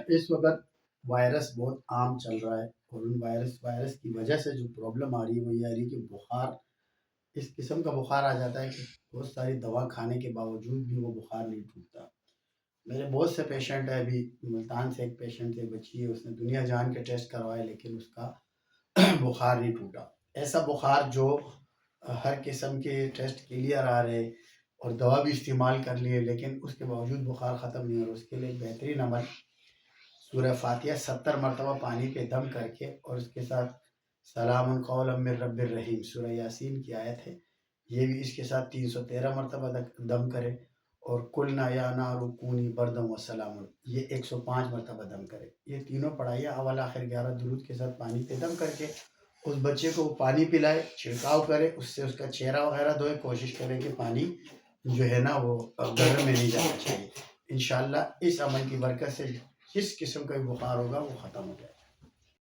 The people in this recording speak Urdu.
اس وقت وائرس بہت عام چل رہا ہے، اور ان وائرس کی وجہ سے جو پرابلم آ رہی ہے وہ یہ آ رہی ہے کہ بخار، اس قسم کا بخار آ جاتا ہے کہ بہت ساری دوا کھانے کے باوجود بھی وہ بخار نہیں ٹوٹتا۔ میرے بہت سے پیشنٹ ہیں، ابھی ملتان سے ایک پیشنٹ ہے، بچی ہے، اس نے دنیا جان کے ٹیسٹ کروائے لیکن اس کا بخار نہیں ٹوٹا۔ ایسا بخار جو ہر قسم کے ٹیسٹ کلیئر آ رہے اور دوا بھی استعمال کر لیے لیکن اس کے باوجود بخار ختم نہیں ہو رہا، اس کے لیے ایک بہترین عمل سورہ فاتحہ 70 مرتبہ پانی پہ دم کر کے، اور اس کے ساتھ سلام قولا من رب الرحیم سورہ یاسین کی آیت ہے، یہ بھی اس کے ساتھ 313 مرتبہ دم کرے، اور قلنا یا نار کونی بردم و سلام، یہ 105 مرتبہ دم کرے۔ یہ تینوں پڑھائیے اول آخر 11 درود کے ساتھ پانی پہ دم کر کے اس بچے کو وہ پانی پلائے، چھڑکاؤ کرے، اس سے اس کا چہرہ وغیرہ دھوئے، کوشش کرے کہ پانی جو ہے نا وہ گھر میں نہیں جانا چاہیے۔ انشاءاللہ اس عمل کی برکت سے جس قسم کا بھی بخار ہوگا وہ ختم ہو جائے گا۔